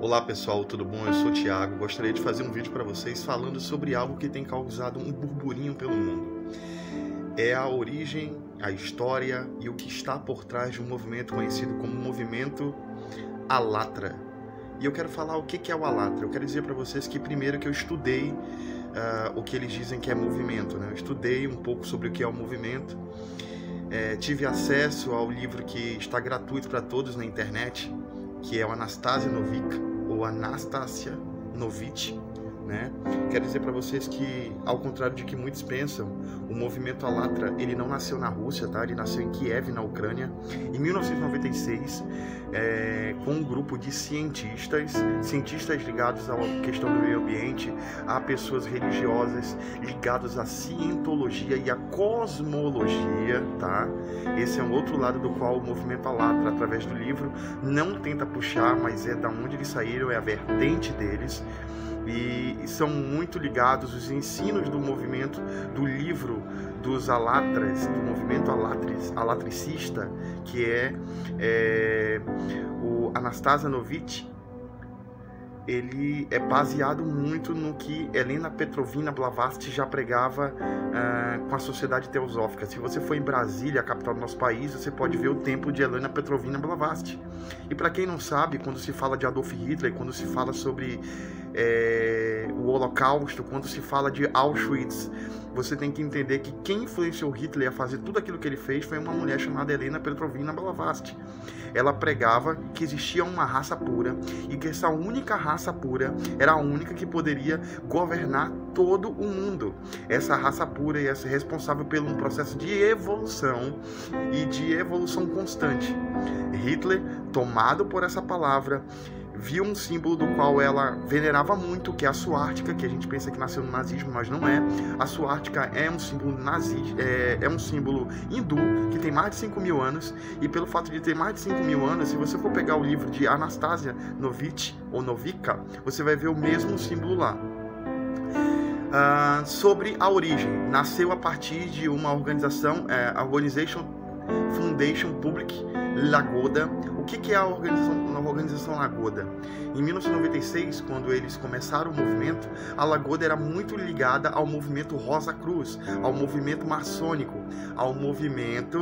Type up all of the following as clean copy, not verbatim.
Olá pessoal, tudo bom? Eu sou o Thiago. Gostaria de fazer um vídeo para vocês falando sobre algo que tem causado um burburinho pelo mundo. É a origem, a história e o que está por trás de um movimento conhecido como Movimento Alatra. E eu quero falar o que é o Alatra. Eu quero dizer para vocês que primeiro que eu estudei o que eles dizem que é movimento, né? Eu estudei um pouco sobre o que é o movimento. Tive acesso ao livro que está gratuito para todos na internet, que é o Anastasia Novick, ou Anastasia Novich, né? Quero dizer para vocês que, ao contrário de que muitos pensam, o movimento Alatra, ele não nasceu na Rússia, tá? Ele nasceu em Kiev, na Ucrânia, em 1996, com um grupo de cientistas ligados à questão do meio ambiente, a pessoas religiosas ligadas à cientologia e à cosmologia, tá? Esse é um outro lado do qual o movimento Alatra, através do livro, não tenta puxar, mas é da onde eles saíram, é a vertente deles. E são muito ligados os ensinos do movimento, do livro dos Alatras, do movimento alatricista, que é o Anastasia Novich. Ele é baseado muito no que Helena Petrovna Blavatsky já pregava com a sociedade teosófica. Se você for em Brasília, a capital do nosso país, você pode ver o templo de Helena Petrovna Blavatsky. E para quem não sabe, quando se fala de Adolf Hitler, quando se fala sobre o Holocausto, quando se fala de Auschwitz, você tem que entender que quem influenciou Hitler a fazer tudo aquilo que ele fez foi uma mulher chamada Helena Petrovna Blavatsky. Ela pregava que existia uma raça pura e que essa única raça pura era a única que poderia governar todo o mundo. Essa raça pura ia ser responsável por um processo de evolução e de evolução constante. Hitler, tomado por essa palavra, viu um símbolo do qual ela venerava muito, que é a suástica, que a gente pensa que nasceu no nazismo, mas não é. A suástica é um símbolo é um símbolo hindu, que tem mais de 5.000 anos, e pelo fato de ter mais de 5.000 anos, se você for pegar o livro de Anastasia Novich, ou Novica, você vai ver o mesmo símbolo lá. Sobre a origem, nasceu a partir de uma organização, a Foundation Public Lagoda. O que é a organização Lagoda? Em 1996, quando eles começaram o movimento, a Lagoda era muito ligada ao movimento Rosa Cruz, ao movimento maçônico, ao movimento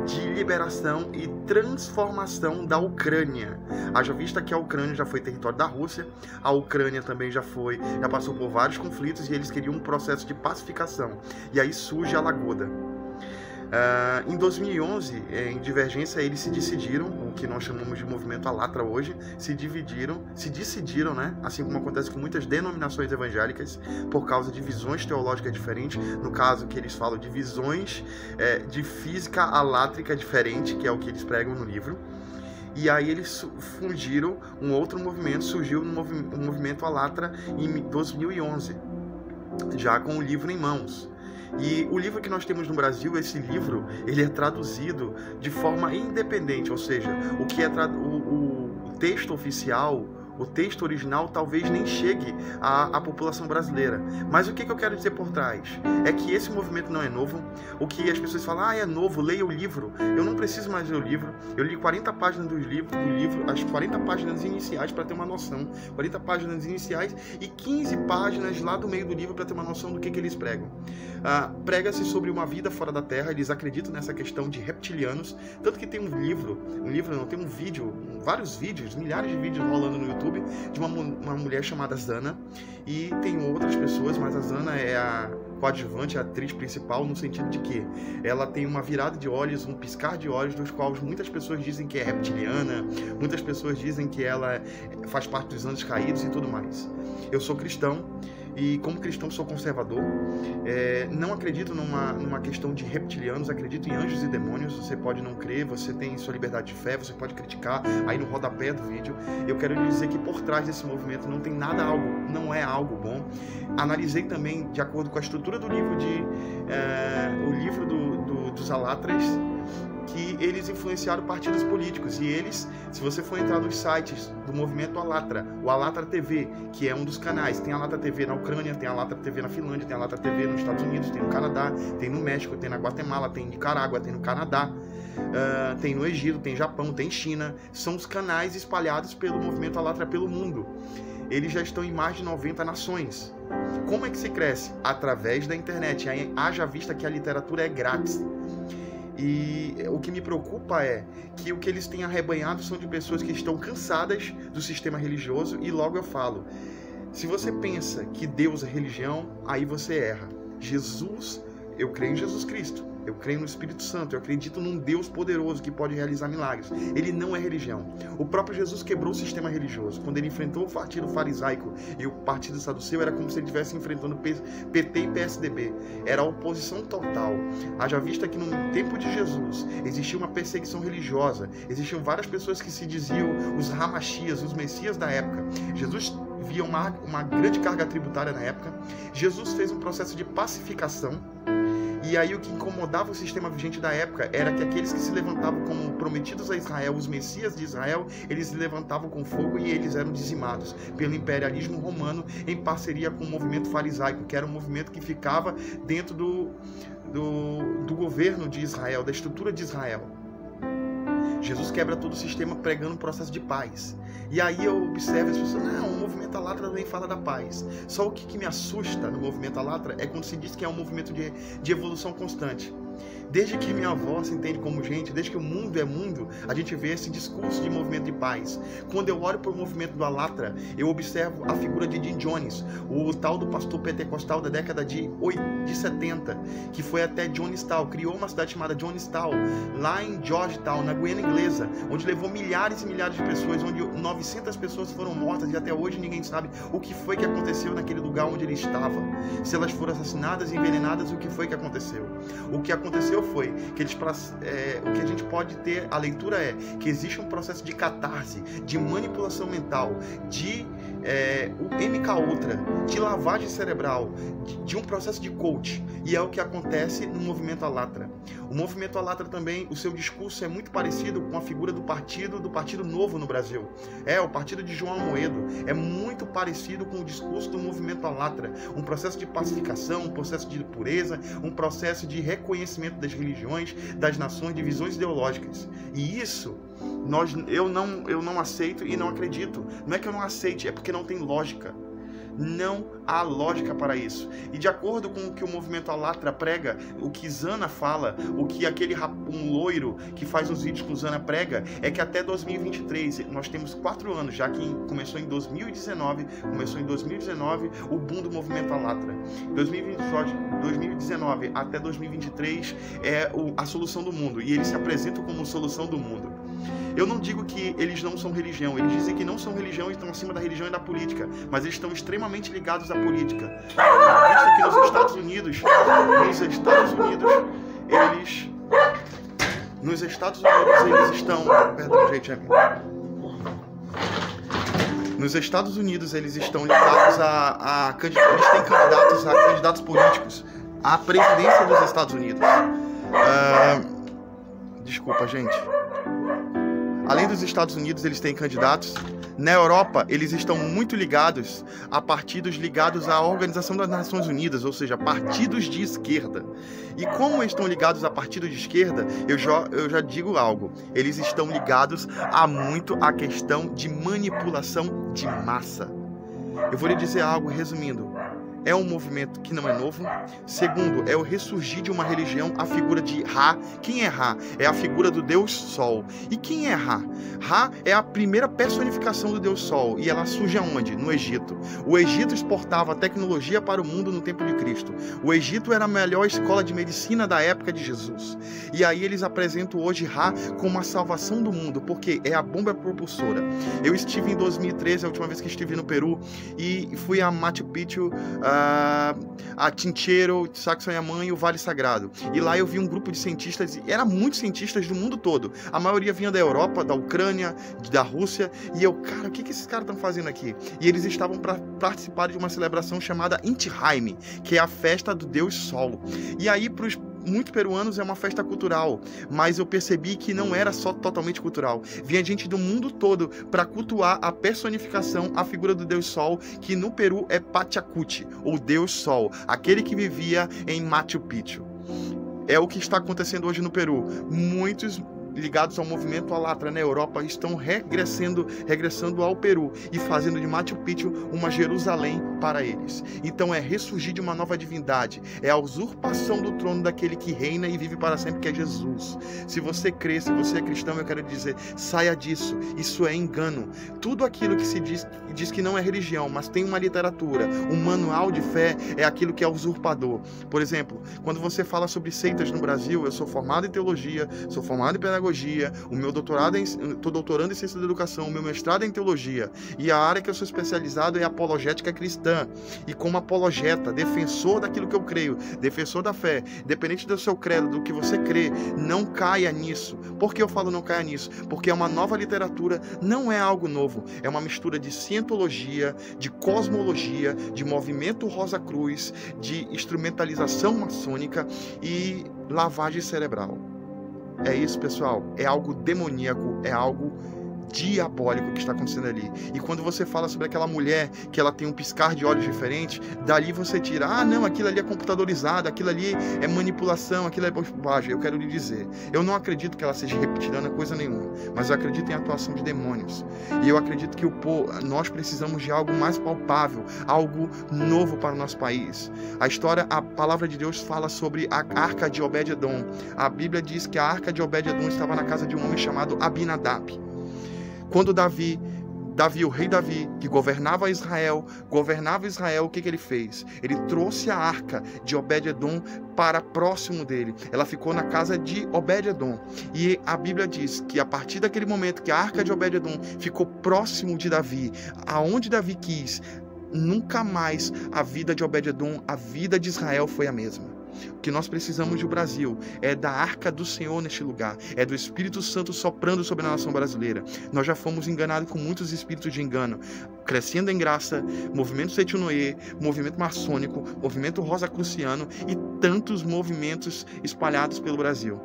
de liberação e transformação da Ucrânia. Haja vista que a Ucrânia já foi território da Rússia, a Ucrânia também já passou por vários conflitos e eles queriam um processo de pacificação. E aí surge a Lagoda. Em 2011, em divergência, eles se decidiram, o que nós chamamos de movimento Alatra hoje, se decidiram, né? Assim como acontece com muitas denominações evangélicas, por causa de visões teológicas diferentes, no caso que eles falam de visões de física alátrica diferente, que é o que eles pregam no livro. E aí eles fundiram um outro movimento, surgiu um movimento Alatra em 2011, já com o livro em mãos. E o livro que nós temos no Brasil, esse livro, ele é traduzido de forma independente, ou seja, o que é o texto oficial, o texto original talvez nem chegue à população brasileira. Mas o que eu quero dizer por trás? É que esse movimento não é novo. O que as pessoas falam, é novo, leia o livro. Eu não preciso mais ler o livro. Eu li 40 páginas do livro, as 40 páginas iniciais para ter uma noção. 40 páginas iniciais e 15 páginas lá do meio do livro para ter uma noção do que eles pregam. Prega-se sobre uma vida fora da Terra. Eles acreditam nessa questão de reptilianos. Tanto que tem um vídeo, vários vídeos, milhares de vídeos rolando no YouTube, de uma mulher chamada Zana, e tem outras pessoas, mas a Zana é a coadjuvante, a atriz principal, no sentido de que ela tem uma virada de olhos, um piscar de olhos, dos quais muitas pessoas dizem que é reptiliana, muitas pessoas dizem que ela faz parte dos anjos caídos e tudo mais. Eu sou cristão, e como cristão sou conservador, não acredito numa questão de reptilianos, acredito em anjos e demônios. Você pode não crer, você tem sua liberdade de fé, você pode criticar, aí no rodapé do vídeo. Eu quero lhe dizer que por trás desse movimento não tem não é algo bom. Analisei também, de acordo com a estrutura do livro dos Alatras, que eles influenciaram partidos políticos. E eles, se você for entrar nos sites do movimento Alatra, o Alatra TV, que é um dos canais, tem a Alatra TV na Ucrânia, tem a Alatra TV na Finlândia, tem a Alatra TV nos Estados Unidos, tem no Canadá, tem no México, tem na Guatemala, tem em Nicarágua, tem no Canadá, tem no Egito, tem Japão, tem China. São os canais espalhados pelo movimento Alatra pelo mundo. Eles já estão em mais de 90 nações. Como é que se cresce? Através da internet. Haja vista que a literatura é grátis. E o que me preocupa é que o que eles têm arrebanhado são de pessoas que estão cansadas do sistema religioso. E logo eu falo, se você pensa que Deus é religião, aí você erra. Jesus, eu creio em Jesus Cristo, eu creio no Espírito Santo, eu acredito num Deus poderoso que pode realizar milagres. Ele não é religião. O próprio Jesus quebrou o sistema religioso. Quando ele enfrentou o partido farisaico e o partido saduceu, era como se ele estivesse enfrentando PT e PSDB. Era a oposição total. Haja vista que no tempo de Jesus existia uma perseguição religiosa. Existiam várias pessoas que se diziam os Ramachias, os Messias da época. Jesus via uma grande carga tributária na época. Jesus fez um processo de pacificação. E aí o que incomodava o sistema vigente da época era que aqueles que se levantavam como prometidos a Israel, os Messias de Israel, eles se levantavam com fogo e eles eram dizimados pelo imperialismo romano em parceria com o movimento farisaico, que era um movimento que ficava dentro do governo de Israel, da estrutura de Israel. Jesus quebra todo o sistema pregando um processo de paz. E aí eu observo as pessoas, não, o movimento Alatra nem fala da paz. Só o que me assusta no movimento Alatra é quando se diz que é um movimento de evolução constante. Desde que minha avó se entende como gente, desde que o mundo é mundo, a gente vê esse discurso de movimento de paz. Quando eu olho para o movimento do Alatra, eu observo a figura de Jim Jones, o tal do pastor pentecostal da década de 70, que foi até Johnstown, criou uma cidade chamada Johnstown, lá em Georgetown, na Guiana Inglesa, onde levou milhares e milhares de pessoas, onde 900 pessoas foram mortas e até hoje ninguém sabe o que foi que aconteceu naquele lugar onde ele estava. Se elas foram assassinadas e envenenadas, o que foi que aconteceu? O que aconteceu foi que o que a gente pode ter, a leitura é que existe um processo de catarse, de manipulação mental, de o MKUltra, de lavagem cerebral, de um processo de coach, e é o que acontece no movimento Alatra. O movimento Alatra também, o seu discurso é muito parecido com a figura do Partido Novo no Brasil. O partido de João Amoedo é muito parecido com o discurso do movimento Alatra, um processo de pacificação, um processo de pureza, um processo de reconhecimento das religiões, das nações, de visões ideológicas. E isso eu não aceito e não acredito. Não é que eu não aceite, é porque não tem lógica. Não há lógica para isso. E de acordo com o que o movimento Alatra prega, o que Zana fala, o que um loiro que faz os vídeos com Zana prega, é que até 2023, nós temos 4 anos, já que começou em 2019, o boom do movimento Alatra. 2019 até 2023 é a solução do mundo, e eles se apresentam como solução do mundo. Eu não digo que eles não são religião, eles dizem que não são religião e estão acima da religião e da política, mas eles estão extremamente ligados à política. Visto que nos Estados Unidos eles estão... Perdão, gente, Nos Estados Unidos eles estão ligados eles têm candidatos a candidatos políticos à presidência dos Estados Unidos. Desculpa, gente. Além dos Estados Unidos, eles têm candidatos. Na Europa, eles estão muito ligados a partidos ligados à Organização das Nações Unidas, ou seja, partidos de esquerda. E como estão ligados a partidos de esquerda, eu já digo algo. Eles estão ligados muito à questão de manipulação de massa. Eu vou lhe dizer algo, resumindo. É um movimento que não é novo. Segundo, é o ressurgir de uma religião, a figura de Ra. Quem é Ra? É a figura do Deus Sol. E quem é Ra? Ra é a primeira personificação do Deus Sol. E ela surge aonde? No Egito. O Egito exportava tecnologia para o mundo no tempo de Cristo. O Egito era a melhor escola de medicina da época de Jesus. E aí eles apresentam hoje Ra como a salvação do mundo, porque é a bomba propulsora. Eu estive em 2013, a última vez que estive no Peru, e fui a Machu Picchu, a Chinchero, Sacsayhuamán e o Vale Sagrado. E lá eu vi um grupo de cientistas, e eram muitos cientistas do mundo todo. A maioria vinha da Europa, da Ucrânia, da Rússia. E eu, cara, o que esses caras estão fazendo aqui? E eles estavam para participar de uma celebração chamada Inti Raymi, que é a festa do Deus Sol. E aí, muitos peruanos é uma festa cultural, mas eu percebi que não era só totalmente cultural. Vinha gente do mundo todo para cultuar a personificação, a figura do Deus Sol, que no Peru é Pachacuti, ou Deus Sol, aquele que vivia em Machu Picchu. É o que está acontecendo hoje no Peru. Muitos ligados ao movimento Alatra na Europa estão regressando ao Peru e fazendo de Machu Picchu uma Jerusalém para eles. Então é ressurgir de uma nova divindade, é a usurpação do trono daquele que reina e vive para sempre, que é Jesus. Se você crê, se você é cristão, eu quero dizer, saia disso, isso é engano. Tudo aquilo que se diz que não é religião, mas tem uma literatura, um manual de fé, é aquilo que é usurpador. Por exemplo, quando você fala sobre seitas no Brasil, eu sou formado em teologia, sou formado em pedagogia, o meu doutorado, estou doutorando em ciência da educação, o meu mestrado é em teologia, e a área que eu sou especializado é apologética cristã, e como apologeta, defensor daquilo que eu creio, defensor da fé, independente do seu credo, do que você crê, não caia nisso. Por que eu falo não caia nisso? Porque é uma nova literatura, não é algo novo, é uma mistura de cientologia, de cosmologia, de movimento Rosa Cruz, de instrumentalização maçônica e lavagem cerebral. É isso, pessoal, é algo demoníaco, é algo diabólico que está acontecendo ali. E quando você fala sobre aquela mulher que ela tem um piscar de olhos diferente, dali você tira, ah não, aquilo ali é computadorizado, aquilo ali é manipulação, aquilo é bobagem. Eu quero lhe dizer, eu não acredito que ela seja reptiliana coisa nenhuma, mas eu acredito em atuação de demônios. E eu acredito que nós precisamos de algo mais palpável, algo novo para o nosso país. A palavra de Deus fala sobre a arca de Obed-edom. A Bíblia diz que a arca de Obed-edom estava na casa de um homem chamado Abinadab. Quando Davi, o rei Davi, que governava Israel, o que ele fez? Ele trouxe a arca de Obed-edom para próximo dele. Ela ficou na casa de Obed-edom. E a Bíblia diz que a partir daquele momento que a arca de Obed-edom ficou próximo de Davi, aonde Davi quis, nunca mais a vida de Obed-edom, a vida de Israel foi a mesma. O que nós precisamos do Brasil é da arca do Senhor neste lugar, é do Espírito Santo soprando sobre a nação brasileira. Nós já fomos enganados com muitos espíritos de engano, Crescendo em Graça, movimento Seitunoye, movimento maçônico, movimento rosacruciano e tantos movimentos espalhados pelo Brasil,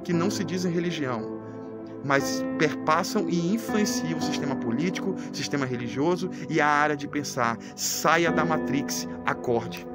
que não se dizem religião, mas perpassam e influenciam o sistema político, sistema religioso e a área de pensar. Saia da Matrix, acorde.